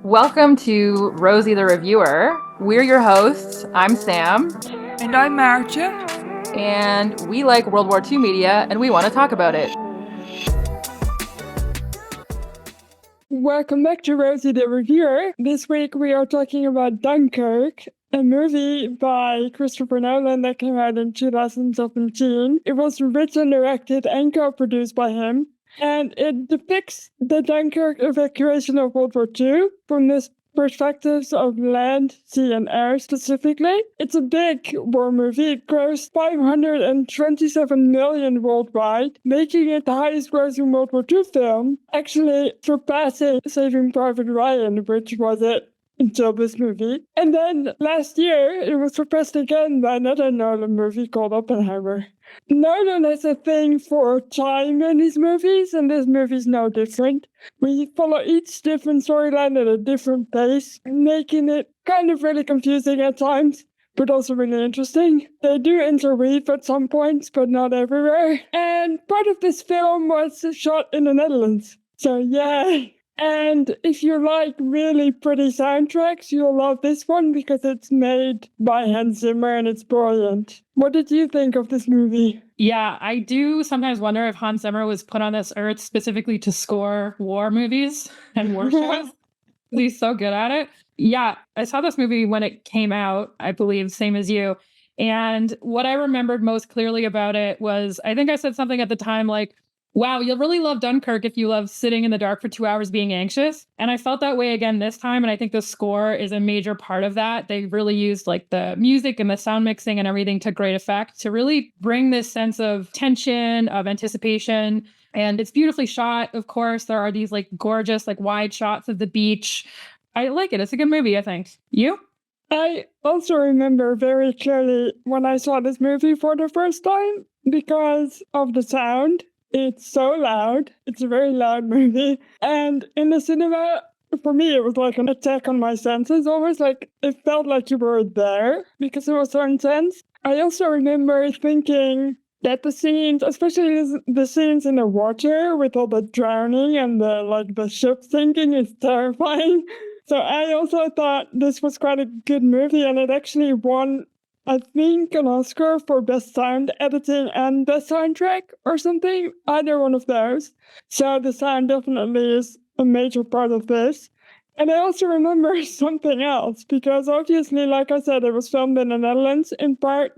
Welcome to Rosie the Reviewer. We're your hosts. I'm Sam. And I'm Maartje. And we like World War II media and we want to talk about it. Welcome back to Rosie the Reviewer. This week we are talking about Dunkirk, a movie by Christopher Nolan that came out in 2017. It was written, directed, and co-produced by him. And it depicts the Dunkirk evacuation of World War II from this perspectives of land, sea, and air specifically. It's a big war movie. It grossed $527 million worldwide, making it the highest grossing World War II film, actually surpassing Saving Private Ryan, which was it until this movie. And then last year, it was surpassed again by another Nolan movie called Oppenheimer. Nolan has a thing for time in his movies, and this movie's no different. We follow each different storyline at a different pace, making it kind of really confusing at times, but also really interesting. They do interweave at some points, but not everywhere. And part of this film was shot in the Netherlands. So yeah. And if you like really pretty soundtracks, you'll love this one because it's made by Hans Zimmer and it's brilliant. What did you think of this movie? Yeah, I do sometimes wonder if Hans Zimmer was put on this earth specifically to score war movies and war shows. He's so good at it. Yeah, I saw this movie when it came out, I believe, same as you. And what I remembered most clearly about it was, I think I said something at the time like, wow, you'll really love Dunkirk if you love sitting in the dark for 2 hours being anxious. And I felt that way again this time. And I think the score is a major part of that. They really used like the music and the sound mixing and everything to great effect to really bring this sense of tension, of anticipation. And it's beautifully shot, of course. There are these like gorgeous, like wide shots of the beach. I like it. It's a good movie, I think. You? I also remember very clearly when I saw this movie for the first time because of the sound. It's so loud. It's a very loud movie. And in the cinema, for me, it was like an attack on my senses. Almost like it felt like you were there because it was so intense. I also remember thinking that the scenes, especially the scenes in the water with all the drowning and the ship sinking, is terrifying. So I also thought this was quite a good movie, and it actually won, I think, an Oscar for Best Sound Editing and Best Soundtrack or something, either one of those. So the sound definitely is a major part of this. And I also remember something else, because obviously, like I said, it was filmed in the Netherlands in part.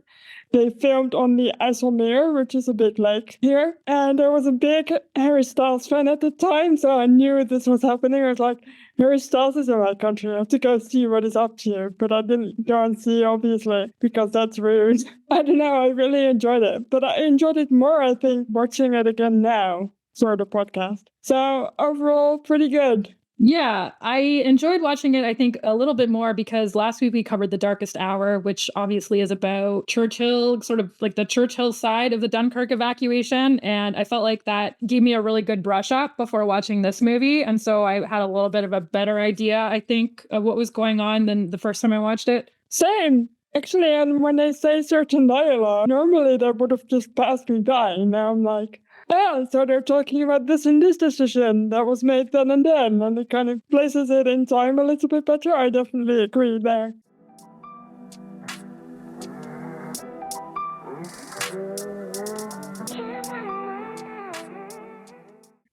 They filmed on the IJsselmeer, which is a big lake here. And I was a big Harry Styles fan at the time, so I knew this was happening. I was like, Harry Styles is in my country. I have to go see what he's up to. But I didn't go and see, obviously, because that's rude. I don't know, I really enjoyed it. But I enjoyed it more, I think, watching it again now for the podcast. So overall, pretty good. Yeah, I enjoyed watching it, I think, a little bit more because last week we covered The Darkest Hour, which obviously is about Churchill, sort of like the Churchill side of the Dunkirk evacuation. And I felt like that gave me a really good brush up before watching this movie. And so I had a little bit of a better idea, I think, of what was going on than the first time I watched it. Same. Actually, and when they say certain dialogue, normally that would have just passed me by. Now I'm like, oh, so they're talking about this and this decision that was made then, and it kind of places it in time a little bit better. I definitely agree there.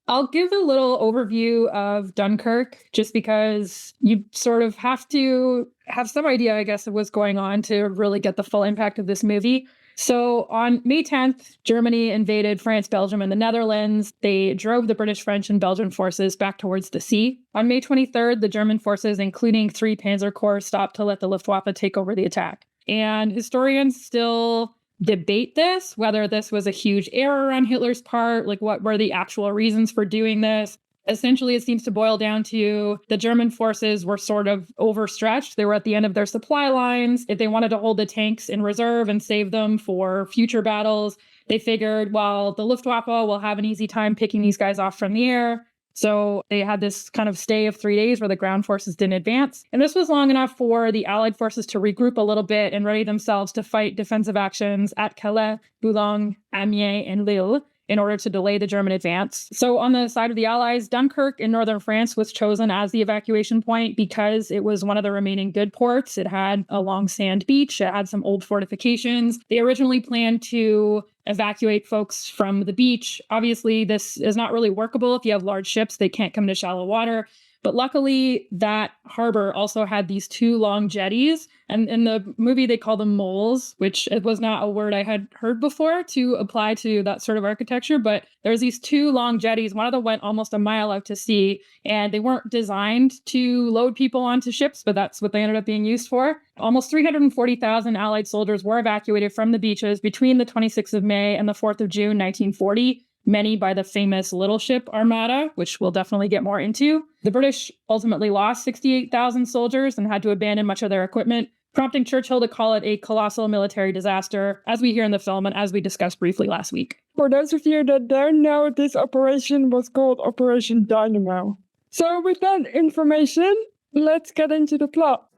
I'll give a little overview of Dunkirk just because you sort of have to have some idea, I guess, of what's going on to really get the full impact of this movie. So on May 10th, Germany invaded France, Belgium, and the Netherlands. They drove the British, French, and Belgian forces back towards the sea. On May 23rd, the German forces, including 3 Panzer Corps, stopped to let the Luftwaffe take over the attack. And historians still debate this, whether this was a huge error on Hitler's part, like what were the actual reasons for doing this. Essentially, it seems to boil down to the German forces were sort of overstretched. They were at the end of their supply lines. If they wanted to hold the tanks in reserve and save them for future battles, they figured, well, the Luftwaffe will have an easy time picking these guys off from the air. So they had this kind of stay of 3 days where the ground forces didn't advance. And this was long enough for the Allied forces to regroup a little bit and ready themselves to fight defensive actions at Calais, Boulogne, Amiens, and Lille. in order to delay the German advance. So on the side of the Allies, Dunkirk in northern France was chosen as the evacuation point because it was one of the remaining good ports. It had a long sand beach. It had some old fortifications. They originally planned to evacuate folks from the beach. Obviously, this is not really workable. If you have large ships, they can't come to shallow water. But luckily, that harbor also had these two long jetties. And in the movie, they call them moles, which it was not a word I had heard before to apply to that sort of architecture. But there's these two long jetties. One of them went almost a mile out to sea, and they weren't designed to load people onto ships, but that's what they ended up being used for. Almost 340,000 Allied soldiers were evacuated from the beaches between the 26th of May and the 4th of June, 1940. Many by the famous Little Ship Armada, which we'll definitely get more into. The British ultimately lost 68,000 soldiers and had to abandon much of their equipment, prompting Churchill to call it a colossal military disaster, as we hear in the film and as we discussed briefly last week. For those of you that don't know, this operation was called Operation Dynamo. So with that information, let's get into the plot.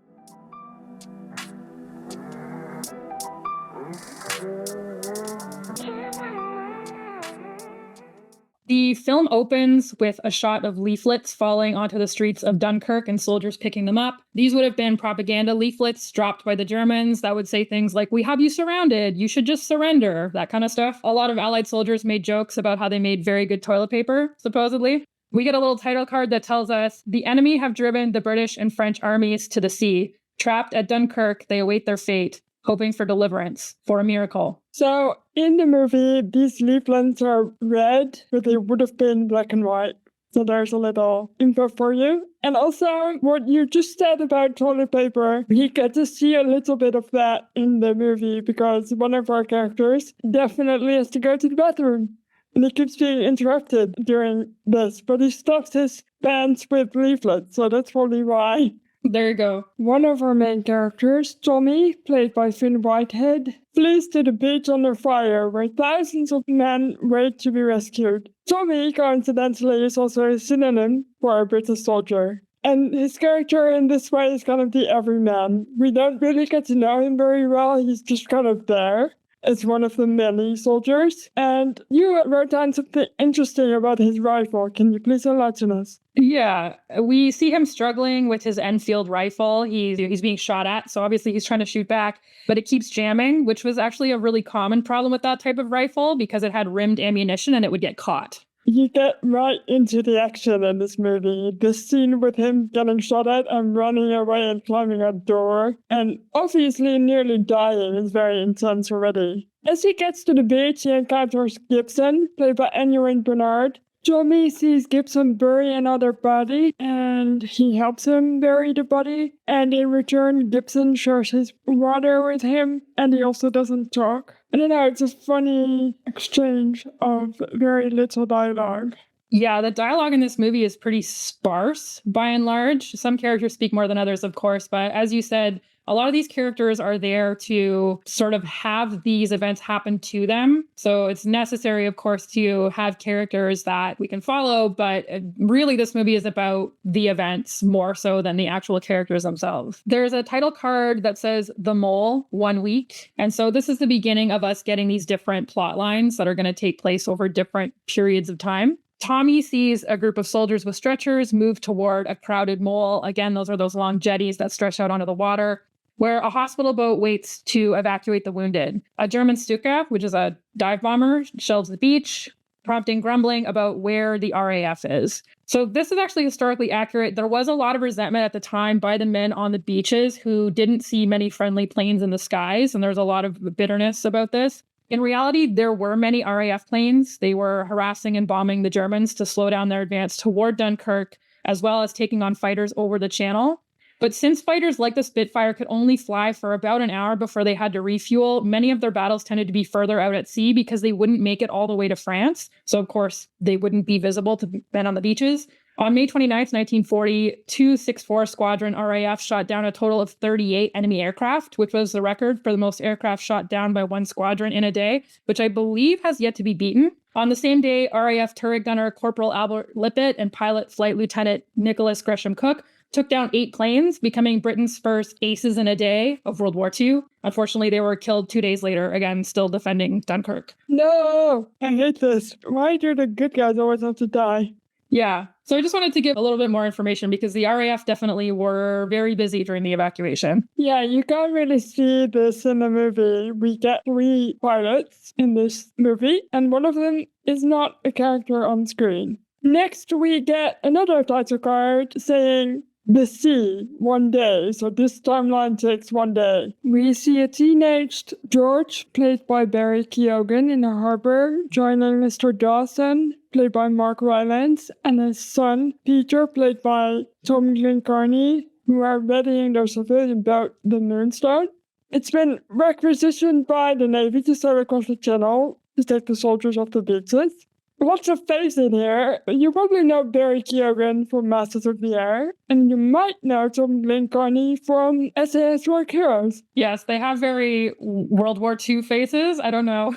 The film opens with a shot of leaflets falling onto the streets of Dunkirk and soldiers picking them up. These would have been propaganda leaflets dropped by the Germans that would say things like, "We have you surrounded, you should just surrender," that kind of stuff. A lot of Allied soldiers made jokes about how they made very good toilet paper, supposedly. We get a little title card that tells us, "The enemy have driven the British and French armies to the sea. Trapped at Dunkirk, they await their fate, hoping for deliverance, for a miracle." So in the movie, these leaflets are red, but they would have been black and white. So there's a little info for you. And also what you just said about toilet paper, we get to see a little bit of that in the movie because one of our characters definitely has to go to the bathroom. And he keeps being interrupted during this, but he stuffs his pants with leaflets, so that's probably why. There you go. One of our main characters, Tommy, played by Finn Whitehead, flees to the beach under fire where thousands of men wait to be rescued. Tommy, coincidentally, is also a synonym for a British soldier. And his character in this way is kind of the everyman. We don't really get to know him very well, he's just kind of there as one of the many soldiers. And you wrote down something interesting about his rifle. Can you please enlighten us? Yeah, we see him struggling with his Enfield rifle. He's being shot at, so obviously he's trying to shoot back, but it keeps jamming, which was actually a really common problem with that type of rifle because it had rimmed ammunition and it would get caught. You get right into the action in this movie. The scene with him getting shot at and running away and climbing a door and obviously nearly dying is very intense already. As he gets to the beach, he encounters Gibson, played by Ewan Bernard. Tommy sees Gibson bury another body and he helps him bury the body. And in return, Gibson shares his water with him and he also doesn't talk. I don't know, it's a funny exchange of very little dialogue. Yeah, the dialogue in this movie is pretty sparse by and large. Some characters speak more than others, of course, but as you said, a lot of these characters are there to sort of have these events happen to them. So it's necessary, of course, to have characters that we can follow, but really this movie is about the events more so than the actual characters themselves. There's a title card that says The Mole, 1 week. And so this is the beginning of us getting these different plot lines that are going to take place over different periods of time. Tommy sees a group of soldiers with stretchers move toward a crowded mole. Again, those are those long jetties that stretch out onto the water, where a hospital boat waits to evacuate the wounded. A German Stuka, which is a dive bomber, shelves the beach, prompting grumbling about where the RAF is. So this is actually historically accurate. There was a lot of resentment at the time by the men on the beaches who didn't see many friendly planes in the skies, and there's a lot of bitterness about this. In reality, there were many RAF planes. They were harassing and bombing the Germans to slow down their advance toward Dunkirk, as well as taking on fighters over the channel. But since fighters like the Spitfire could only fly for about an hour before they had to refuel, many of their battles tended to be further out at sea because they wouldn't make it all the way to France. So, of course, they wouldn't be visible to men on the beaches. On May 29th, 1940, 264 Squadron RAF shot down a total of 38 enemy aircraft, which was the record for the most aircraft shot down by one squadron in a day, which I believe has yet to be beaten. On the same day, RAF turret gunner Corporal Albert Lippett and pilot Flight Lieutenant Nicholas Gresham Cook took down 8 planes, becoming Britain's first aces in a day of World War II. Unfortunately, they were killed 2 days later, again, still defending Dunkirk. No, I hate this. Why do the good guys always have to die? Yeah. So I just wanted to give a little bit more information because the RAF definitely were very busy during the evacuation. Yeah, you can't really see this in the movie. We get 3 pilots in this movie, and one of them is not a character on screen. Next, we get another title card saying the sea, 1 day. So this timeline takes 1 day. We see a teenaged George, played by Barry Keoghan, in the harbor, joining Mr. Dawson, played by Mark Rylance, and his son, Peter, played by Tom Glencarny, who are readying their civilian boat, the Moonstone. It's been requisitioned by the Navy to sail across the channel to take the soldiers off the beaches. Lots of face in here. You probably know Barry Keoghan from Masters of the Air, and you might know Tom Glencarny from SAS Rogue Heroes. Yes, they have very World War II faces. I don't know.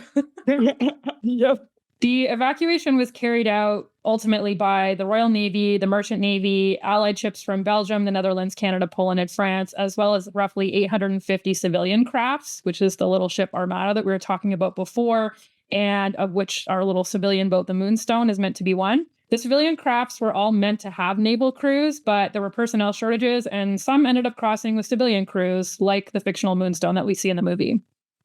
Yep. The evacuation was carried out ultimately by the Royal Navy, the Merchant Navy, Allied ships from Belgium, the Netherlands, Canada, Poland, and France, as well as roughly 850 civilian crafts, which is the little ship armada that we were talking about before, and of which our little civilian boat, the Moonstone, is meant to be one. The civilian crafts were all meant to have naval crews, but there were personnel shortages, and some ended up crossing with civilian crews, like the fictional Moonstone that we see in the movie.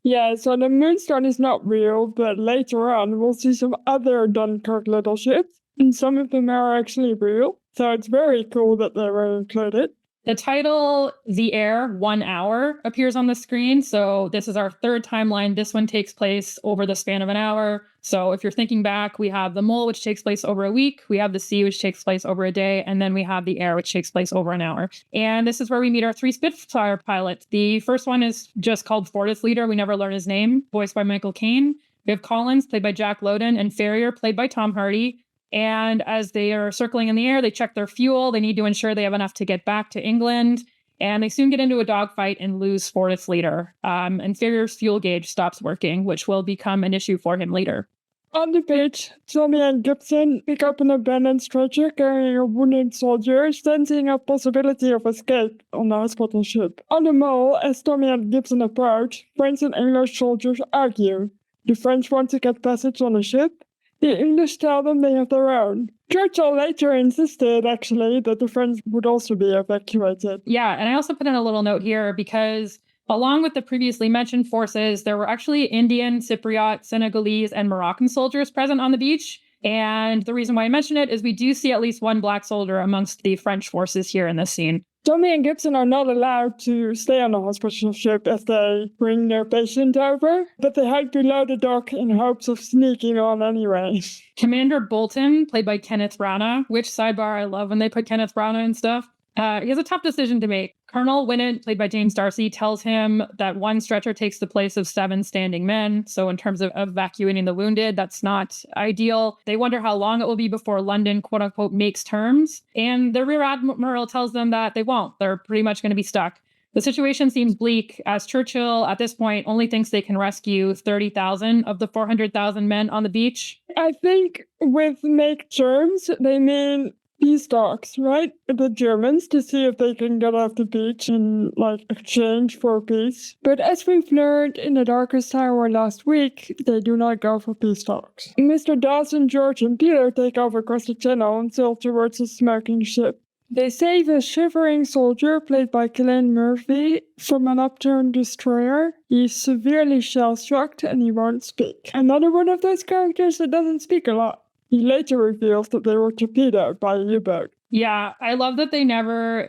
Yeah, so the Moonstone is not real, but later on we'll see some other Dunkirk little ships, and some of them are actually real. So it's very cool that they were included. The title, The Air, 1 hour, appears on the screen. So this is our third timeline. This one takes place over the span of an hour. So if you're thinking back, we have the Mole, which takes place over a week. We have the Sea, which takes place over a day. And then we have the Air, which takes place over an hour. And this is where we meet our 3 Spitfire pilots. The first one is just called Fortis Leader. We never learn his name, voiced by Michael Caine. We have Collins, played by Jack Lowden, and Farrier, played by Tom Hardy. And as they are circling in the air, they check their fuel. They need to ensure they have enough to get back to England. And they soon get into a dogfight and lose Fortis Leader. And Farrier's fuel gauge stops working, which will become an issue for him later. On the beach, Tommy and Gibson pick up an abandoned stretcher carrying a wounded soldier, sensing a possibility of escape on the hospital ship. On the Mole, as Tommy and Gibson approach, French and English soldiers argue. The French want to get passage on the ship. The English tell them they have their own. Churchill later insisted, actually, that the French would also be evacuated. Yeah, and I also put in a little note here because along with the previously mentioned forces, there were actually Indian, Cypriot, Senegalese, and Moroccan soldiers present on the beach. And the reason why I mention it is we do see at least one black soldier amongst the French forces here in this scene. Tommy and Gibson are not allowed to stay on the hospital ship as they bring their patient over, but they hide below the dock in hopes of sneaking on anyway. Commander Bolton, played by Kenneth Branagh, which sidebar I love when they put Kenneth Branagh and stuff. He has a tough decision to make. Colonel Winnett, played by James Darcy, tells him that 1 stretcher takes the place of 7 standing men. So in terms of evacuating the wounded, that's not ideal. They wonder how long it will be before London, quote unquote, makes terms. And the Rear Admiral tells them that they won't. They're pretty much going to be stuck. The situation seems bleak as Churchill, at this point, only thinks they can rescue 30,000 of the 400,000 men on the beach. I think with make terms, they mean peace talks, right? The Germans, to see if they can get off the beach in exchange for peace. But as we've learned in the Darkest Hour last week, they do not go for peace talks. Mr. Dawson, George, and Peter take off across the channel and sail towards a smoking ship. They save a shivering soldier, played by Cillian Murphy, from an upturned destroyer. He's severely shell-shocked and he won't speak. Another one of those characters that doesn't speak a lot. He later reveals that they were torpedoed by a U-boat. Yeah, I love that they never,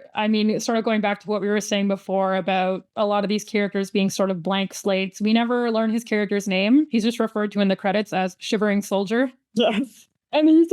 sort of going back to what we were saying before about a lot of these characters being sort of blank slates. We never learn his character's name. He's just referred to in the credits as Shivering Soldier. Yes. And he's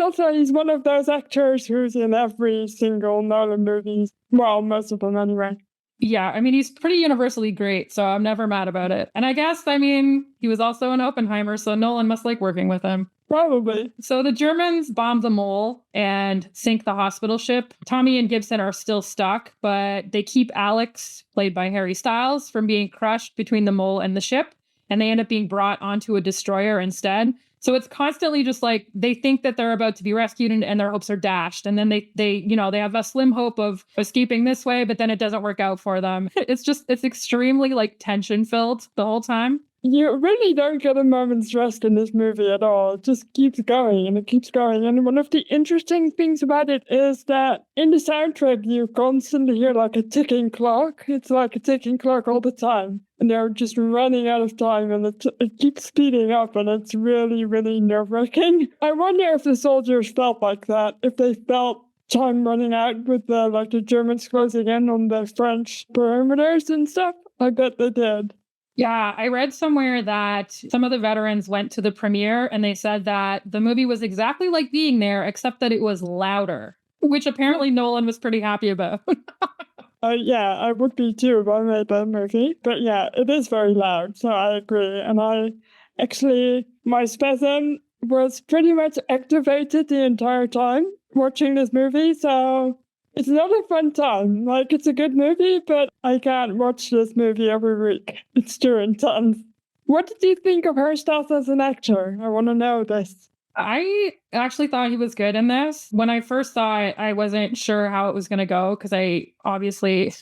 one of those actors who's in every single Nolan movie. Well, most of them anyway. Yeah, he's pretty universally great, so I'm never mad about it. And I guess, he was also an Oppenheimer, so Nolan must like working with him. Probably. So the Germans bomb the Mole and sink the hospital ship. Tommy and Gibson are still stuck, but they keep Alex, played by Harry Styles, from being crushed between the Mole and the ship, and they end up being brought onto a destroyer instead. So it's constantly just like they think that they're about to be rescued and their hopes are dashed. And then they have a slim hope of escaping this way, but then it doesn't work out for them. It's extremely like tension filled the whole time. You really don't get a moment's rest in this movie at all. It just keeps going and it keeps going. And one of the interesting things about it is that in the soundtrack, you constantly hear like a ticking clock. It's like a ticking clock all the time. And they're just running out of time and it keeps speeding up and it's really, really nerve-wracking. I wonder if the soldiers felt like that, if they felt time running out with the Germans closing in on the French perimeters and stuff. I bet they did. Yeah, I read somewhere that some of the veterans went to the premiere and they said that the movie was exactly like being there, except that it was louder, which apparently Nolan was pretty happy about. Yeah, I would be too if I made that movie. But yeah, it is very loud, so I agree. And my spasm was pretty much activated the entire time watching this movie, so it's not a fun time. Like, it's a good movie, but I can't watch this movie every week. It's too intense. What did you think of her stuff as an actor? I want to know this. I actually thought he was good in this. When I first saw it, I wasn't sure how it was going to go because I obviously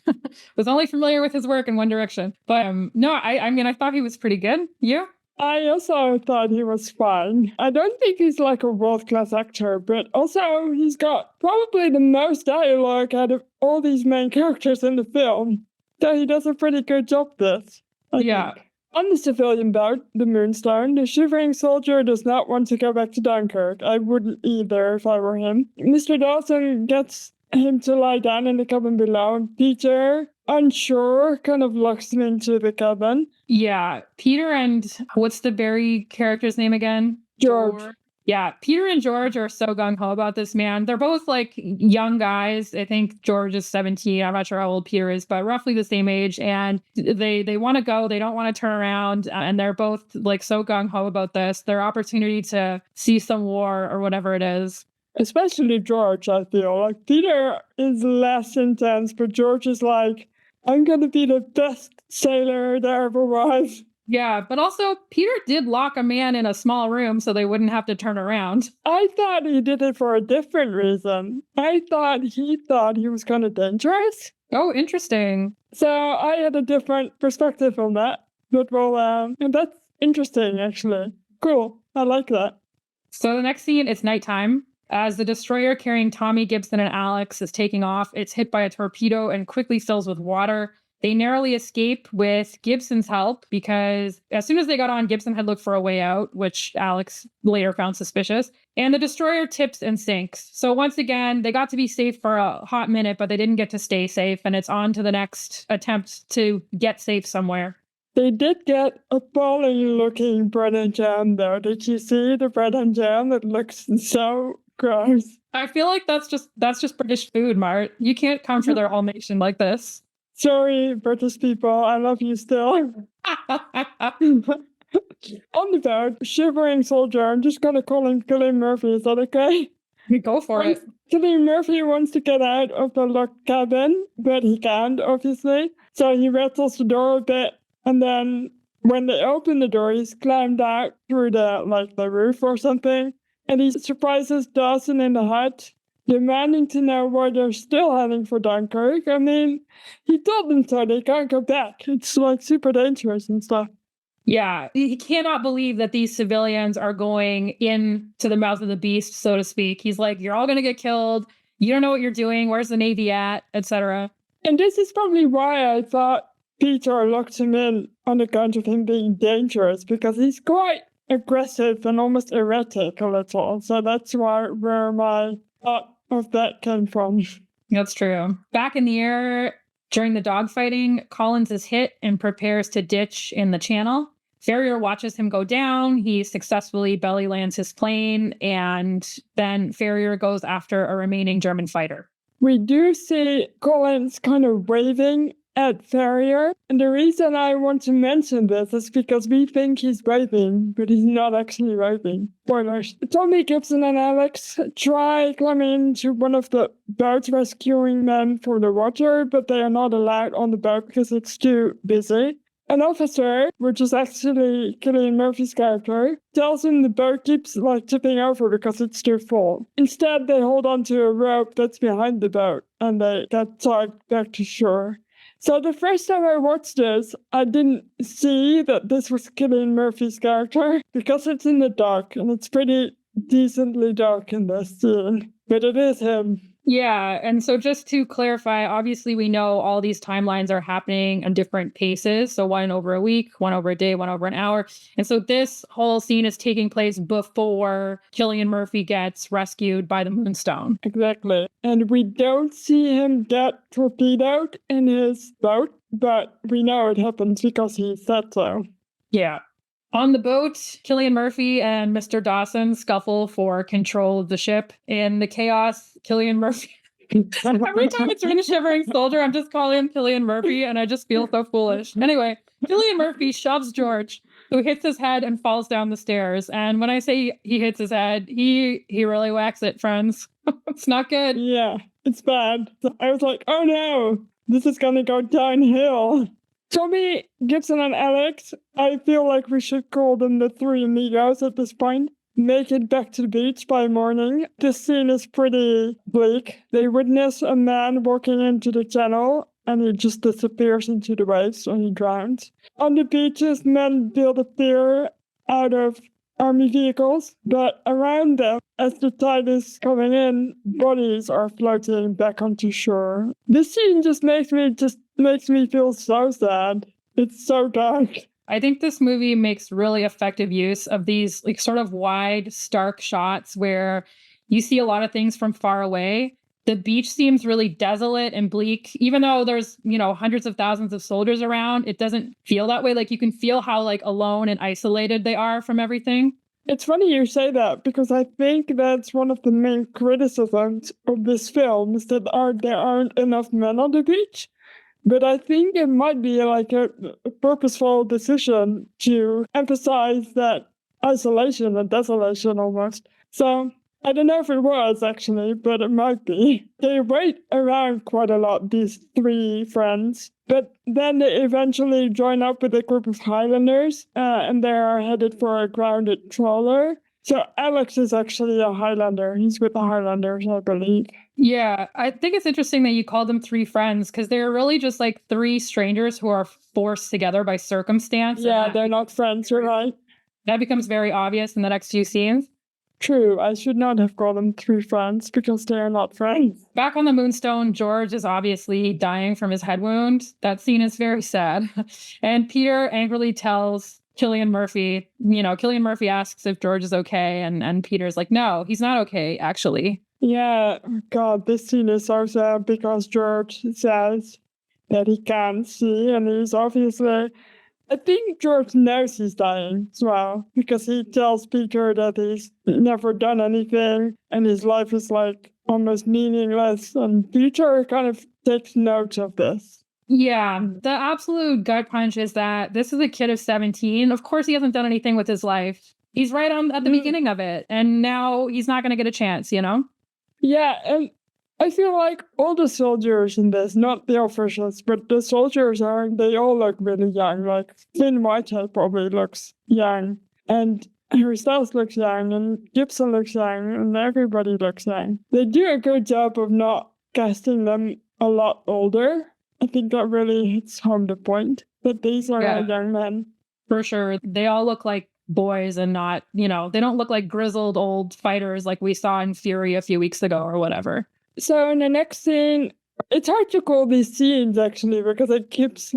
was only familiar with his work in One Direction. But no, I mean, I thought he was pretty good. You? I also thought he was fine. I don't think he's like a world-class actor, but also he's got probably the most dialogue out of all these main characters in the film. So he does a pretty good job this. I think. On the civilian boat, the Moonstone, the shivering soldier does not want to go back to Dunkirk. I wouldn't either if I were him. Mr. Dawson gets him to lie down in the cabin below, and Peter, unsure, kind of locks him into the cabin. Yeah, Peter and what's the Barry character's name again? George. Yeah, Peter and George are so gung-ho about this, man. They're both like young guys. I think George is 17. I'm not sure how old Peter is, but roughly the same age. And they want to go. They don't want to turn around. And they're both like so gung-ho about this. Their opportunity to see some war or whatever it is. Especially George, I feel. Like, Peter is less intense, but George is like, I'm going to be the best sailor there ever was. Yeah, but also Peter did lock a man in a small room so they wouldn't have to turn around. I thought he did it for a different reason. I thought he was kind of dangerous. Oh, interesting. So I had a different perspective on that. But and that's interesting, actually. Cool. I like that. So the next scene is nighttime. As the destroyer carrying Tommy, Gibson, and Alex is taking off, it's hit by a torpedo and quickly fills with water. They narrowly escape with Gibson's help because as soon as they got on, Gibson had looked for a way out, which Alex later found suspicious. And the destroyer tips and sinks. So once again, they got to be safe for a hot minute, but they didn't get to stay safe. And it's on to the next attempt to get safe somewhere. They did get appalling looking bread and jam, though. Did you see the bread and jam? It looks so gross. I feel like that's just British food, Mart. You can't come for their whole nation like this. Sorry, British people, I love you still. On the boat, shivering soldier, I'm just gonna call him Cillian Murphy, is that okay? Go for it. Cillian Murphy wants to get out of the locked cabin, but he can't, obviously. So he rattles the door a bit, and then when they open the door, he's climbed out through the roof or something, and he surprises Dawson in the hut, demanding to know why they're still heading for Dunkirk. I mean, he told them so they can't go back. It's like super dangerous and stuff. Yeah, he cannot believe that these civilians are going into the mouth of the beast, so to speak. He's like, you're all going to get killed. You don't know what you're doing. Where's the Navy at, etc. And this is probably why I thought Peter locked him in on account of him being dangerous, because he's quite aggressive and almost erratic a little. So that's where my thought of that came from. That's true. Back in the air, during the dogfighting, Collins is hit and prepares to ditch in the channel. Farrier watches him go down. He successfully belly lands his plane, and then Farrier goes after a remaining German fighter. We do see Collins kind of waving at Farrier, and the reason I want to mention this is because we think he's waving, but he's not actually waving. Spoilers. Tommy, Gibson, and Alex try climbing into one of the boats rescuing men from the water, but they are not allowed on the boat because it's too busy. an officer, which is actually Cillian Murphy's character, tells him the boat keeps tipping over because it's too full. Instead, they hold onto a rope that's behind the boat and they get tugged back to shore. So the first time I watched this, I didn't see that this was Cillian Murphy's character because it's in the dark and it's pretty decently dark in this scene, but it is him. Yeah, and so just to clarify, obviously we know all these timelines are happening on different paces. So one over a week, one over a day, one over an hour. And so this whole scene is taking place before Cillian Murphy gets rescued by the Moonstone. Exactly. And we don't see him get torpedoed in his boat, but we know it happens because he said so. Yeah. On the boat, Cillian Murphy and Mr. Dawson scuffle for control of the ship. In the chaos, Cillian Murphy... Every time it's been a shivering soldier, I'm just calling him Cillian Murphy, and I just feel so foolish. Anyway, Cillian Murphy shoves George, who hits his head and falls down the stairs. And when I say he hits his head, he really whacks it, friends. It's not good. Yeah, it's bad. I was like, oh no, this is gonna go downhill. Tommy, Gibson, and Alex, I feel like we should call them the three amigos at this point, make it back to the beach by morning. This scene is pretty bleak. They witness a man walking into the channel and he just disappears into the waves or he drowns. On the beaches, men build a pier out of army vehicles, but around them, as the tide is coming in, bodies are floating back onto shore. This scene just makes me feel so sad. It's so dark. I think this movie makes really effective use of these sort of wide, stark shots where you see a lot of things from far away. The beach seems really desolate and bleak. Even though there's, hundreds of thousands of soldiers around, it doesn't feel that way. You can feel how alone and isolated they are from everything. It's funny you say that because I think that's one of the main criticisms of this film is that there aren't enough men on the beach. But I think it might be a purposeful decision to emphasize that isolation and desolation almost. So I don't know if it was actually, but it might be. They wait around quite a lot, these three friends. But then they eventually join up with a group of Highlanders and they are headed for a grounded trawler. So Alex is actually a Highlander. He's with the Highlanders, I believe. Yeah, I think it's interesting that you call them three friends because they're really just three strangers who are forced together by circumstance. Yeah, they're not friends, you're right. That becomes very obvious in the next few scenes. True, I should not have called them three friends because they are not friends. Back on the Moonstone, George is obviously dying from his head wound. That scene is very sad. And Peter angrily tells Cillian Murphy, Cillian Murphy asks if George is okay. And Peter's like, no, he's not okay, actually. Yeah, God, this scene is so sad because George says that he can't see and he's obviously... I think George knows he's dying as well because he tells Peter that he's never done anything and his life is almost meaningless, and Peter kind of takes note of this. Yeah, the absolute gut punch is that this is a kid of 17. Of course, he hasn't done anything with his life. He's right at the beginning of it, and now he's not going to get a chance, Yeah, and I feel like all the soldiers in this, not the officers, but the soldiers they all look really young. Finn Whitehead probably looks young, and Harry Styles looks young, and Gibson looks young, and everybody looks young. They do a good job of not casting them a lot older. I think that really hits home the point that these are all young men. For sure. They all look like boys and not, they don't look like grizzled old fighters like we saw in Fury a few weeks ago or whatever. So in the next scene, it's hard to call these scenes actually because it keeps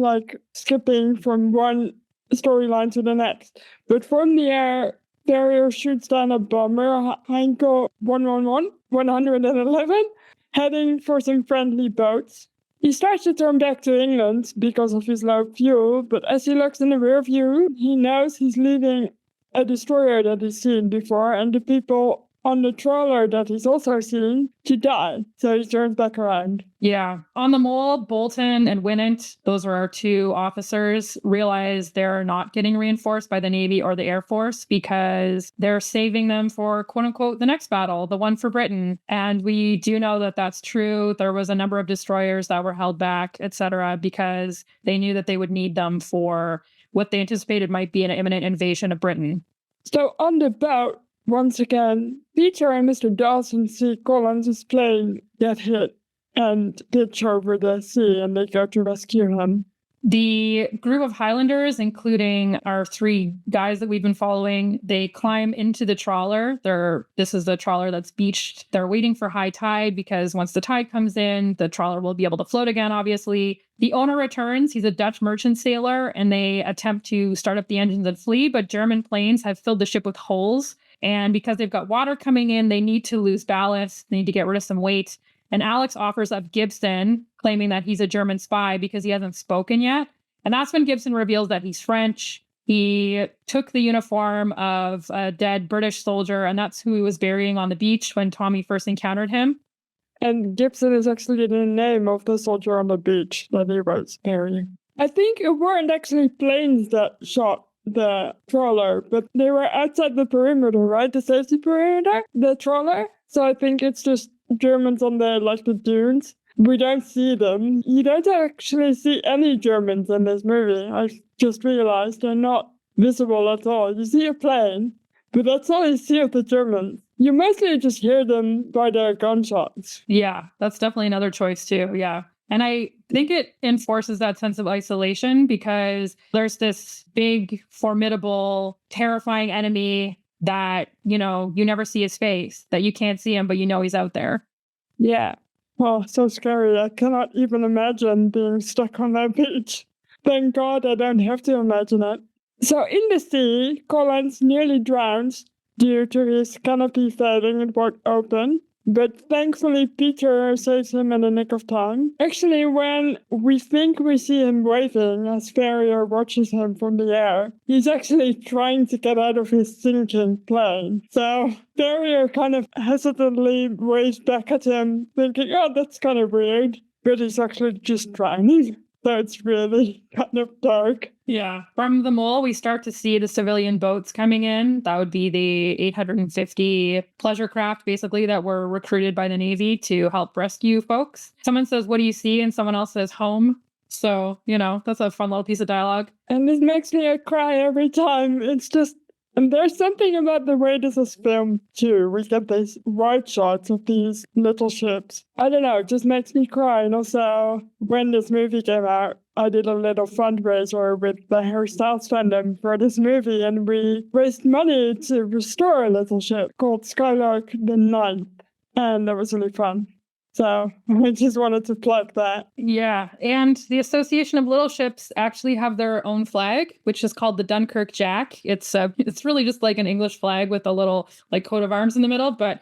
skipping from one storyline to the next. But from the air, Ferrier shoots down a bomber, Heinkel 111, heading for some friendly boats. He starts to turn back to England because of his low fuel, but as he looks in the rear view, he knows he's leaving a destroyer that he's seen before, and the people on the trawler that he's also seen to die. So he turns back around. Yeah. On the Mole, Bolton and Winnant, those are our two officers, realize they're not getting reinforced by the Navy or the Air Force because they're saving them for, quote unquote, the next battle, the one for Britain. And we do know that that's true. There was a number of destroyers that were held back, etc., because they knew that they would need them for what they anticipated might be an imminent invasion of Britain. So on the boat, once again, Peter and Mr. Dawson see Collins' plane get hit and pitch over the sea, and they go to rescue him. The group of Highlanders, including our three guys that we've been following, they climb into the trawler. This is the trawler that's beached. They're waiting for high tide because once the tide comes in, the trawler will be able to float again, obviously. The owner returns. He's a Dutch merchant sailor, and they attempt to start up the engines and flee, but German planes have filled the ship with holes. And because they've got water coming in, they need to lose ballast. They need to get rid of some weight. And Alex offers up Gibson, claiming that he's a German spy because he hasn't spoken yet. And that's when Gibson reveals that he's French. He took the uniform of a dead British soldier, and that's who he was burying on the beach when Tommy first encountered him. And Gibson is actually the name of the soldier on the beach that he was burying. I think it weren't actually planes that shot the trawler, but they were outside the perimeter, right? The safety perimeter, the trawler. So I think it's just Germans on the dunes. We don't see them. You don't actually see any Germans in this movie. I just realized they're not visible at all. You see a plane, but that's all you see of the Germans. You mostly just hear them by their gunshots. Yeah, that's definitely another choice too. Yeah. And I think it enforces that sense of isolation because there's this big, formidable, terrifying enemy that, you never see his face, that you can't see him, but you know he's out there. Yeah. Oh, so scary. I cannot even imagine being stuck on that beach. Thank God I don't have to imagine it. So in the sea, Collins nearly drowns due to his canopy failing and won't open. But thankfully, Peter saves him in the nick of time. Actually, when we think we see him waving as Farrier watches him from the air, he's actually trying to get out of his sinking plane. So Farrier kind of hesitantly waves back at him, thinking, oh, that's kind of weird. But he's actually just drowning. So it's really kind of dark. Yeah. From the Mole, we start to see the civilian boats coming in. That would be the 850 pleasure craft, basically, that were recruited by the Navy to help rescue folks. Someone says, what do you see? And someone else says, home. So, that's a fun little piece of dialogue. And this makes me cry every time. It's just, and there's something about the way this is filmed, too. We get these wide shots of these little ships. I don't know, it just makes me cry. And also, when this movie came out, I did a little fundraiser with the Harry Styles fandom for this movie, and we raised money to restore a little ship called Skylark the Ninth. And that was really fun. So I just wanted to plug that. Yeah. And the Association of Little Ships actually have their own flag, which is called the Dunkirk Jack. It's really just like an English flag with a little coat of arms in the middle, but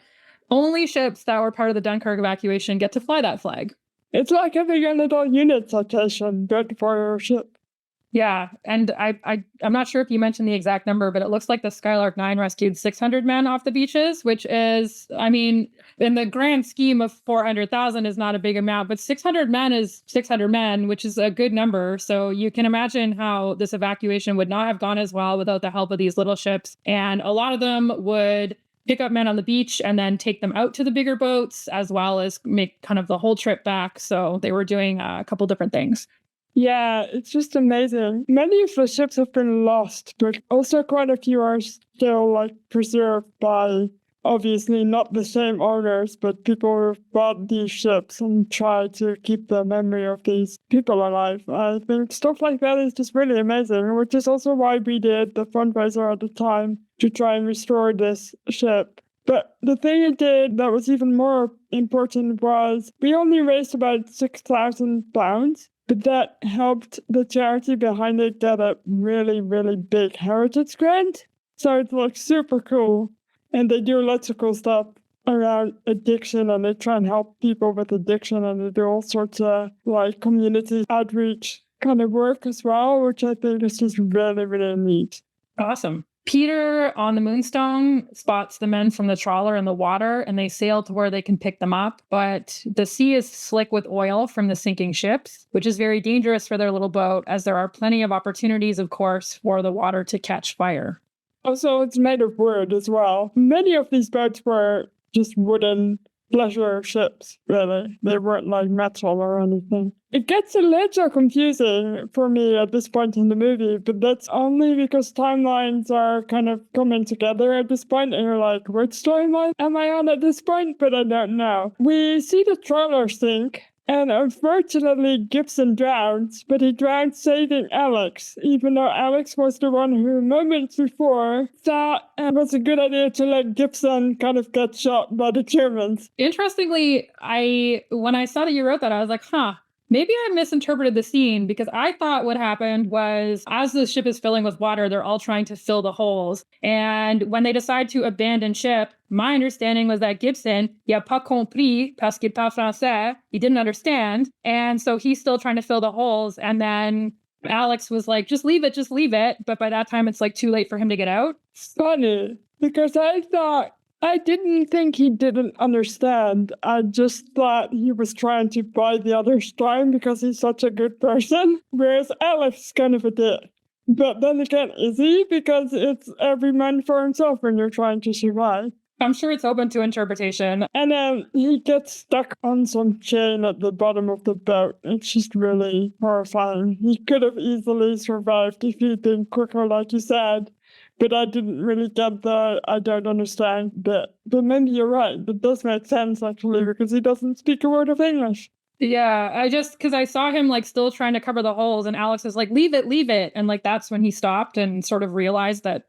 only ships that were part of the Dunkirk evacuation get to fly that flag. It's like having a little unit citation built for your ship. Yeah, and I'm not sure if you mentioned the exact number, but it looks like the Skylark 9 rescued 600 men off the beaches, which is, in the grand scheme of 400,000 is not a big amount, but 600 men is 600 men, which is a good number. So you can imagine how this evacuation would not have gone as well without the help of these little ships. And a lot of them would pick up men on the beach and then take them out to the bigger boats, as well as make kind of the whole trip back. So they were doing a couple different things. Yeah, it's just amazing. Many of the ships have been lost, but also quite a few are still preserved by obviously not the same owners, but people who've bought these ships and try to keep the memory of these people alive. I think stuff like that is just really amazing, which is also why we did the fundraiser at the time to try and restore this ship. But the thing it did that was even more important was we only raised about £6,000. But that helped the charity behind it get a really, really big heritage grant. So it looks super cool. And they do lots of cool stuff around addiction, and they try and help people with addiction, and they do all sorts of community outreach kind of work as well, which I think is just really, really neat. Awesome. Peter on the Moonstone spots the men from the trawler in the water, and they sail to where they can pick them up. But the sea is slick with oil from the sinking ships, which is very dangerous for their little boat, as there are plenty of opportunities, of course, for the water to catch fire. Also, it's made of wood as well. Many of these boats were just wooden pleasure ships, really. They weren't like metal or anything. It gets a little confusing for me at this point in the movie, but that's only because timelines are kind of coming together at this point, and you're like, which timeline am I on at this point? But I don't know. We see the trawler sink, and unfortunately Gibson drowns, but he drowns saving Alex, even though Alex was the one who moments before thought it was a good idea to let Gibson kind of get shot by the Germans. Interestingly, when I saw that you wrote that, I was like, maybe I misinterpreted the scene, because I thought what happened was, as the ship is filling with water, they're all trying to fill the holes. And when they decide to abandon ship, my understanding was that Gibson, il a pas compris parce qu'il parle français. He didn't understand. And so he's still trying to fill the holes. And then Alex was like, just leave it, just leave it. But by that time, it's like too late for him to get out. Funny, because I didn't think he didn't understand. I just thought he was trying to buy the other's time because he's such a good person, whereas Alex is kind of a dick. But then again, is he? Because it's every man for himself when you're trying to survive. I'm sure it's open to interpretation. And then he gets stuck on some chain at the bottom of the boat. It's just really horrifying. He could have easily survived if he'd been quicker, like you said. But I didn't really get the I don't understand bit. But maybe you're right. That does make sense, actually, because he doesn't speak a word of English. Yeah, because I saw him like still trying to cover the holes, and Alex was like, leave it, leave it. And like that's when he stopped and sort of realized that,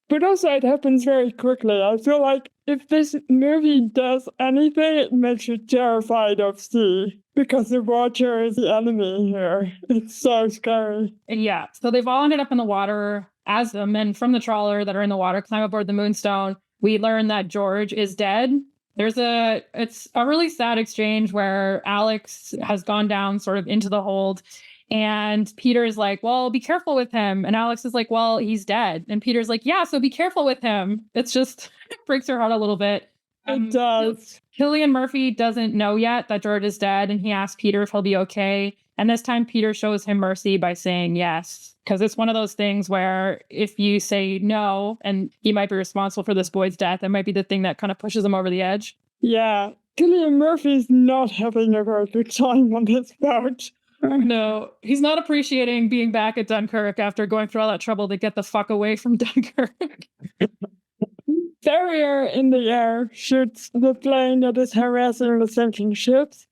But also it happens very quickly. I feel like if this movie does anything, it makes you terrified of sea. Because the water is the enemy here. It's so scary. And yeah, so they've all ended up in the water. As the men from the trawler that are in the water climb aboard the Moonstone, we learn that George is dead. It's a really sad exchange where Alex has gone down sort of into the hold, and Peter is like, well, be careful with him. And Alex is like, well, he's dead. And Peter's like, yeah, so be careful with him. It's just, it breaks her heart a little bit. It does. Cillian Murphy doesn't know yet that George is dead, and he asks Peter if he'll be okay. And this time Peter shows him mercy by saying yes, because it's one of those things where if you say no, and he might be responsible for this boy's death, it might be the thing that kind of pushes him over the edge. Yeah, Cillian Murphy's not having a very good time on this boat. No, he's not appreciating being back at Dunkirk after going through all that trouble to get the fuck away from Dunkirk. Farrier in the air shoots the plane that is harassing the sinking ships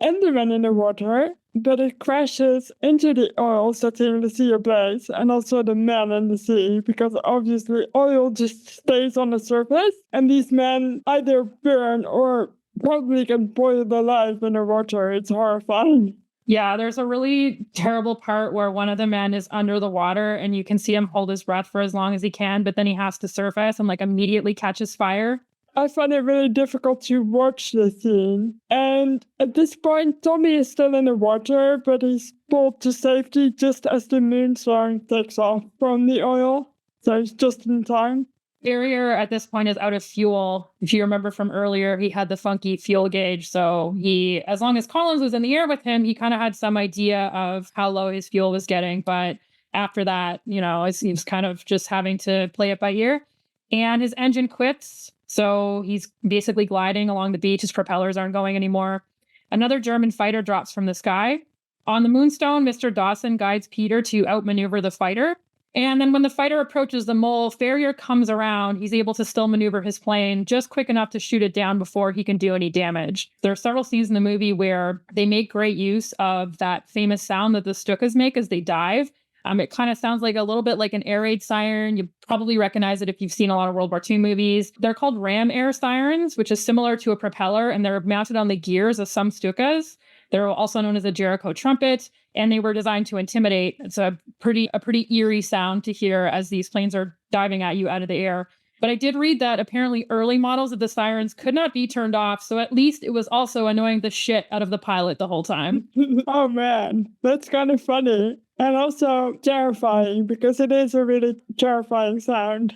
and the men in the water, but it crashes into the oil, setting the sea ablaze, and also the men in the sea, because obviously oil just stays on the surface, and these men either burn or probably get boiled alive in the water. It's horrifying. Yeah, there's a really terrible part where one of the men is under the water and you can see him hold his breath for as long as he can, but then he has to surface and like immediately catches fire. I find it really difficult to watch the scene. And at this point, Tommy is still in the water, but he's pulled to safety just as the Moonstone takes off from the oil. So it's just in time. Farrier at this point is out of fuel. If you remember from earlier, he had the funky fuel gauge. So as long as Collins was in the air with him, he kind of had some idea of how low his fuel was getting. But after that, he was kind of just having to play it by ear. And his engine quits. So he's basically gliding along the beach. His propellers aren't going anymore. Another German fighter drops from the sky. On the Moonstone, Mr. Dawson guides Peter to outmaneuver the fighter. And then when the fighter approaches the mole, Farrier comes around. He's able to still maneuver his plane just quick enough to shoot it down before he can do any damage. There are several scenes in the movie where they make great use of that famous sound that the Stukas make as they dive. It kind of sounds like a little bit like an air raid siren. You probably recognize it if you've seen a lot of World War II movies. They're called ram air sirens, which is similar to a propeller, and they're mounted on the gears of some Stukas. They're also known as a Jericho trumpet, and they were designed to intimidate. It's a pretty eerie sound to hear as these planes are diving at you out of the air. But I did read that apparently early models of the sirens could not be turned off, so at least it was also annoying the shit out of the pilot the whole time. Oh man, that's kind of funny. and also terrifying because it is a really terrifying sound.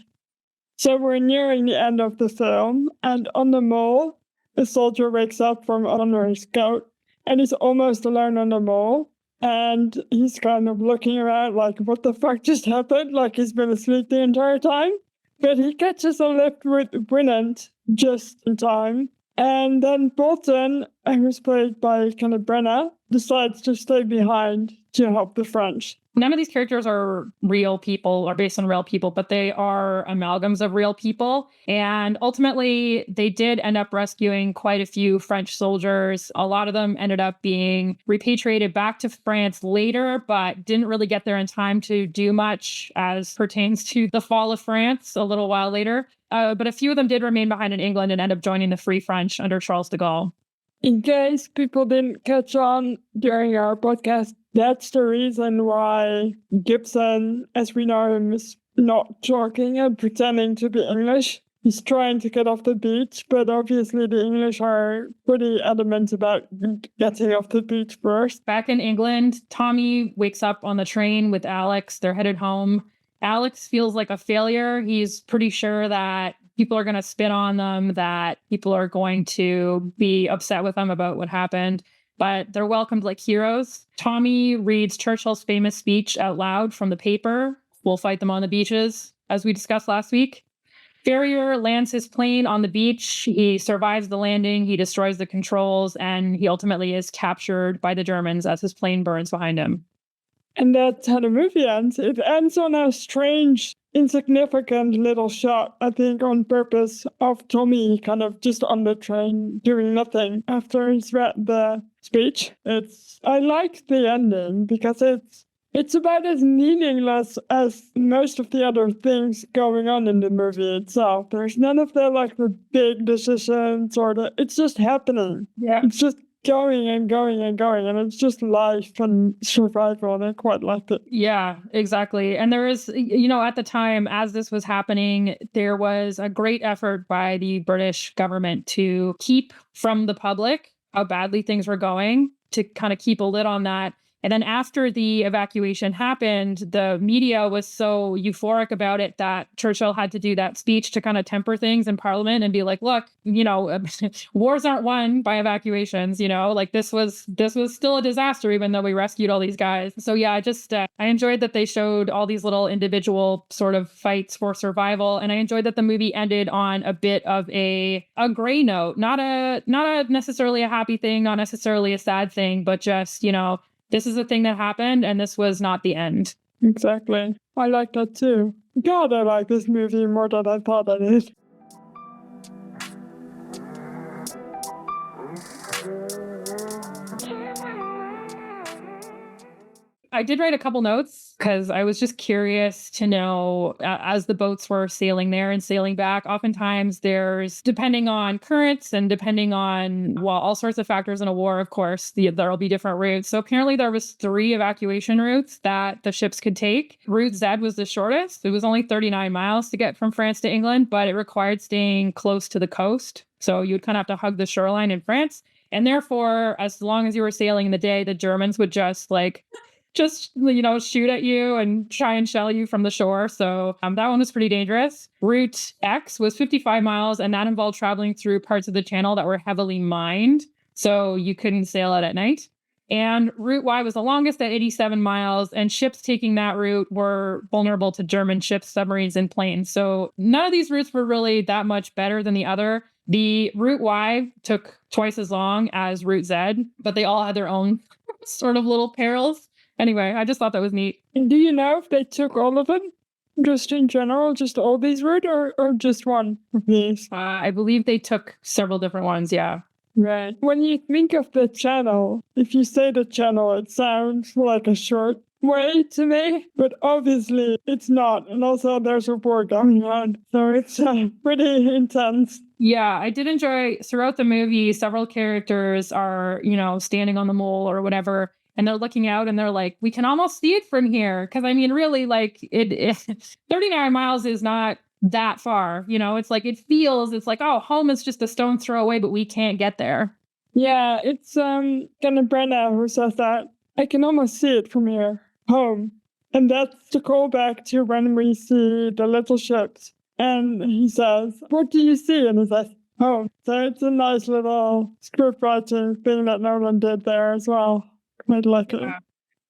So we're nearing the end of the film, and on the mole, a soldier wakes up from under his coat, and he's almost alone on the mole. And he's kind of looking around like, what the fuck just happened? Like he's been asleep the entire time. But he catches a lift with Brilliance just in time. And then Bolton, who's played by kind of Brenna, decides to stay behind to help the French. None of these characters are real people or based on real people, but they are amalgams of real people. And ultimately, they did end up rescuing quite a few French soldiers. A lot of them ended up being repatriated back to France later, but didn't really get there in time to do much as pertains to the fall of France a little while later. But a few of them did remain behind in England and end up joining the Free French under Charles de Gaulle. In case people didn't catch on during our podcast, that's the reason why Gibson, as we know him, is not talking and pretending to be English. He's trying to get off the beach, but obviously the English are pretty adamant about getting off the beach first. Back in England, Tommy wakes up on the train with Alex. They're headed home. Alex feels like a failure. He's pretty sure that people are going to spit on them, that people are going to be upset with them about what happened, but they're welcomed like heroes. Tommy reads Churchill's famous speech out loud from the paper, "We'll fight them on the beaches," as we discussed last week. Ferrier lands his plane on the beach. He survives the landing, he destroys the controls, and he ultimately is captured by the Germans as his plane burns behind him. And that's how the movie ends. It ends on a strange, insignificant little shot, I think on purpose, of Tommy kind of just on the train doing nothing after he's read the speech. I like the ending because it's about as meaningless as most of the other things going on in the movie itself. There's none of the big decisions it's just happening. Yeah. It's just going and going and going, and it's just life and survival, and I quite liked it. Yeah, exactly. And there is, at the time, as this was happening, there was a great effort by the British government to keep from the public how badly things were going, to kind of keep a lid on that. And then after the evacuation happened, the media was so euphoric about it that Churchill had to do that speech to kind of temper things in Parliament and be like, look, wars aren't won by evacuations, this was still a disaster, even though we rescued all these guys. So yeah, I enjoyed that they showed all these little individual sort of fights for survival. And I enjoyed that the movie ended on a bit of a gray note, not a necessarily a happy thing, not necessarily a sad thing, but just, this is a thing that happened, and this was not the end. Exactly. I like that too. God, I like this movie more than I thought I did. I did write a couple notes because I was just curious to know, as the boats were sailing there and sailing back, oftentimes depending on currents and depending on, all sorts of factors in a war, of course, there'll be different routes. So apparently there was 3 evacuation routes that the ships could take. Route Z was the shortest. It was only 39 miles to get from France to England, but it required staying close to the coast. So you'd kind of have to hug the shoreline in France. And therefore, as long as you were sailing in the day, the Germans would just shoot at you and try and shell you from the shore. So that one was pretty dangerous. Route X was 55 miles, and that involved traveling through parts of the channel that were heavily mined, so you couldn't sail it at night. And Route Y was the longest at 87 miles, and ships taking that route were vulnerable to German ships, submarines, and planes. So none of these routes were really that much better than the other. The Route Y took twice as long as Route Z, but they all had their own sort of little perils. Anyway, I just thought that was neat. And do you know if they took all of them? Just in general, just all these routes, or just one of these? I believe they took several different ones, yeah. Right. When you think of the channel, if you say the channel, it sounds like a short way to me, but obviously it's not. And also there's a war going on, so it's pretty intense. Yeah, I did enjoy throughout the movie, several characters are, standing on the mole or whatever, and they're looking out and they're like, we can almost see it from here. Because I mean, really, 39 miles is not that far. It's like, it's like, oh, home is just a stone's throw away, but we can't get there. Yeah, it's kind of Brenna who says that. I can almost see it from here. home. And that's the callback to when we see the little ships. And he says, what do you see? And he says, home. So it's a nice little script writing thing that Nolan did there as well. Quite like it.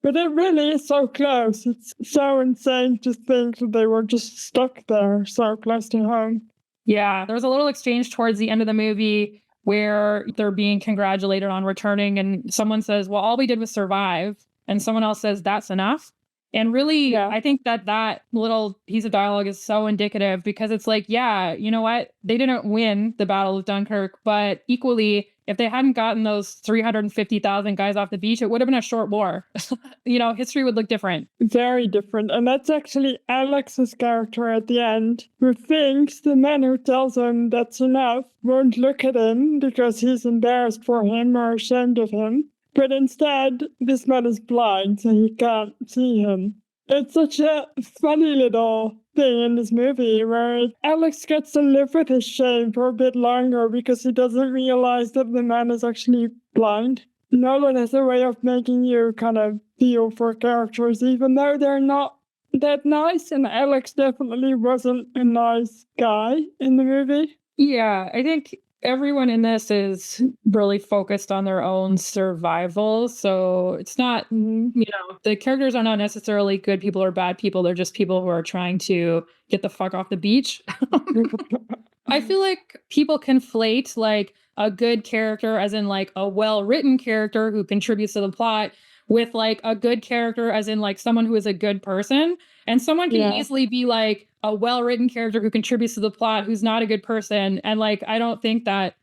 But it really is so close. It's so insane to think that they were just stuck there so close to home. Yeah, there was a little exchange towards the end of the movie where they're being congratulated on returning, and someone says, well, all we did was survive. And someone else says, that's enough. And really, I think that little piece of dialogue is so indicative because it's like, yeah, you know what? They didn't win the Battle of Dunkirk, but equally, if they hadn't gotten those 350,000 guys off the beach, it would have been a short war. History would look different. Very different. And that's actually Alex's character at the end, who thinks the man who tells him that's enough won't look at him because he's embarrassed for him or ashamed of him. But instead, this man is blind, so he can't see him. It's such a funny little thing in this movie where Alex gets to live with his shame for a bit longer because he doesn't realize that the man is actually blind. Nolan has a way of making you kind of feel for characters, even though they're not that nice, and Alex definitely wasn't a nice guy in the movie. Yeah, I think everyone in this is really focused on their own survival. So it's not, the characters are not necessarily good people or bad people. They're just people who are trying to get the fuck off the beach. I feel like people conflate like a good character as in like a well-written character who contributes to the plot with like a good character as in like someone who is a good person. And someone can easily be like a well-written character who contributes to the plot who's not a good person. And like, I don't think that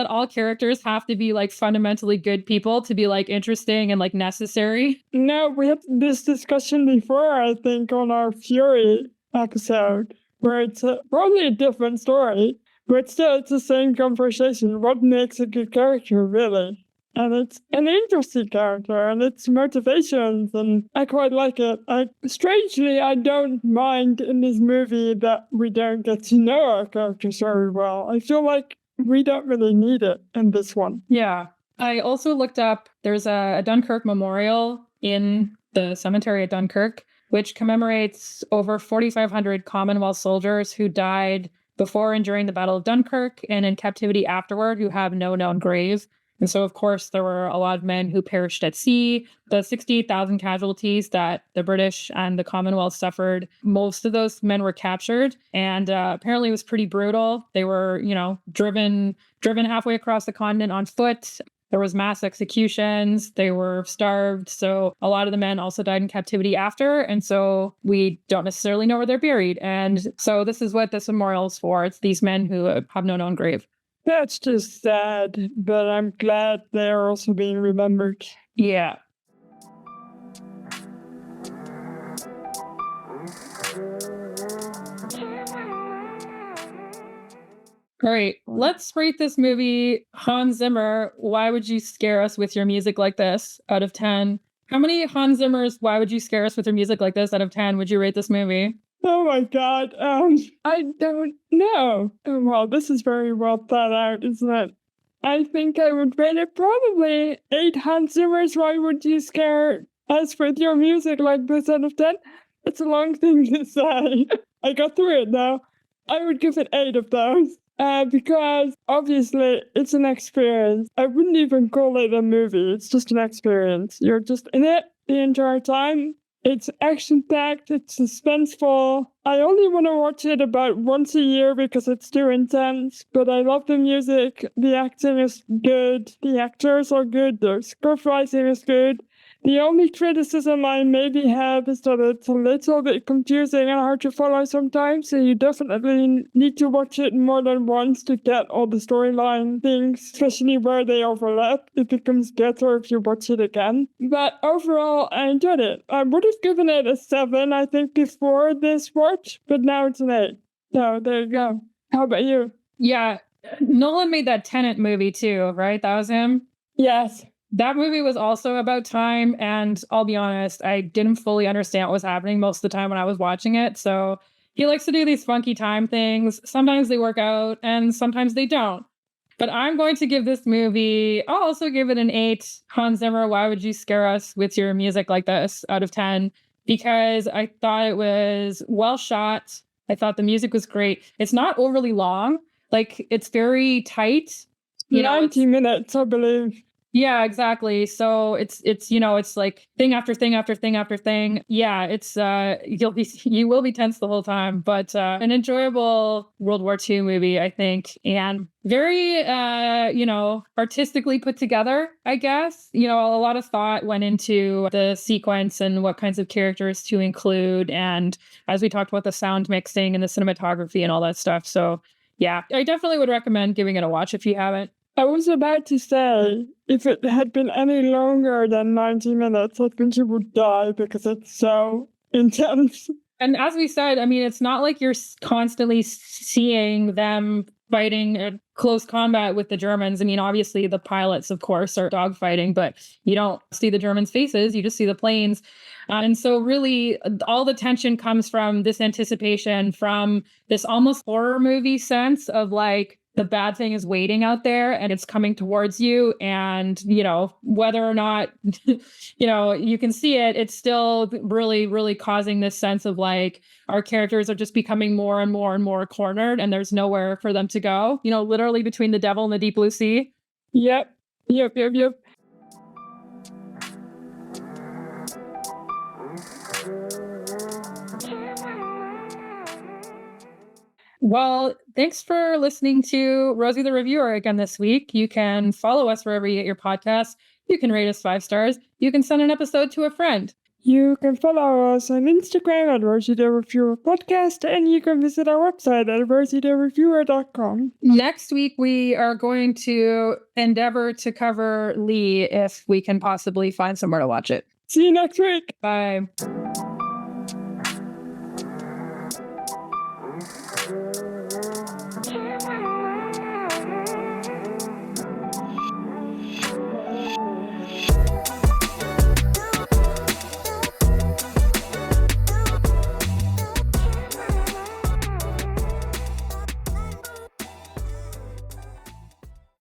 all characters have to be like fundamentally good people to be like interesting and like necessary. No, we had this discussion before, I think, on our Fury episode, where it's probably a different story, but still it's the same conversation. What makes a good character, really? And it's an interesting character and its motivations, and I quite like it. Strangely, I don't mind in this movie that we don't get to know our characters very well. I feel like we don't really need it in this one. Yeah. I also looked up, there's a Dunkirk memorial in the cemetery at Dunkirk, which commemorates over 4,500 Commonwealth soldiers who died before and during the Battle of Dunkirk and in captivity afterward who have no known grave. And so, of course, there were a lot of men who perished at sea. The 68,000 casualties that the British and the Commonwealth suffered, most of those men were captured. And apparently it was pretty brutal. They were, driven halfway across the continent on foot. There was mass executions. They were starved. So a lot of the men also died in captivity after. And so we don't necessarily know where they're buried. And so this is what this memorial is for. It's these men who have no known grave. That's just sad, but I'm glad they're also being remembered. Yeah. All right, let's rate this movie. Hans Zimmer, why would you scare us with your music like this out of 10? How many Hans Zimmers, why would you scare us with your music like this out of 10 would you rate this movie? Oh my God. I don't know. Well, this is very well thought out, isn't it? I think I would rate it probably 8 Hans Zimmers. Why would you scare us with your music like this out of 10? It's a long thing to say. I got through it now. I would give it 8 of those. Because obviously it's an experience. I wouldn't even call it a movie. It's just an experience. You're just in it the entire time. It's action-packed, it's suspenseful. I only want to watch it about once a year because it's too intense, but I love the music, the acting is good, the actors are good, the script writing is good. The only criticism I maybe have is that it's a little bit confusing and hard to follow sometimes, so you definitely need to watch it more than once to get all the storyline things, especially where they overlap. It becomes better if you watch it again. But overall, I enjoyed it. I would have given it a 7, I think, before this watch, but now it's an 8. So there you go. How about you? Yeah, Nolan made that Tenet movie too, right? That was him? Yes. That movie was also about time, and I'll be honest, I didn't fully understand what was happening most of the time when I was watching it. So he likes to do these funky time things. Sometimes they work out, and sometimes they don't. But I'm going to give this movie, I'll also give it an 8. Hans Zimmer, why would you scare us with your music like this out of 10? Because I thought it was well shot. I thought the music was great. It's not overly long. Like, it's very tight. 90 minutes, I believe. Yeah, exactly. So it's it's like thing after thing after thing after thing. Yeah, it's you will be tense the whole time, but an enjoyable World War II movie, I think, and very artistically put together, I guess. A lot of thought went into the sequence and what kinds of characters to include, and as we talked about the sound mixing and the cinematography and all that stuff. So yeah, I definitely would recommend giving it a watch if you haven't. I was about to say, if it had been any longer than 90 minutes, I think you would die because it's so intense. And as we said, I mean, it's not like you're constantly seeing them fighting at close combat with the Germans. I mean, obviously the pilots, of course, are dogfighting, but you don't see the Germans' faces. You just see the planes. And so really all the tension comes from this anticipation, from this almost horror movie sense of like, the bad thing is waiting out there and it's coming towards you. And, whether or not, you can see it, it's still really, really causing this sense of like our characters are just becoming more and more and more cornered and there's nowhere for them to go, literally between the devil and the deep blue sea. Yep. Well, thanks for listening to Rosie the Reviewer again this week. You can follow us wherever you get your podcasts. You can rate us 5 stars. You can send an episode to a friend. You can follow us on Instagram at Rosie the Reviewer Podcast, and you can visit our website at rosieTheReviewer.com. Next week, we are going to endeavor to cover Lee if we can possibly find somewhere to watch it. See you next week. Bye.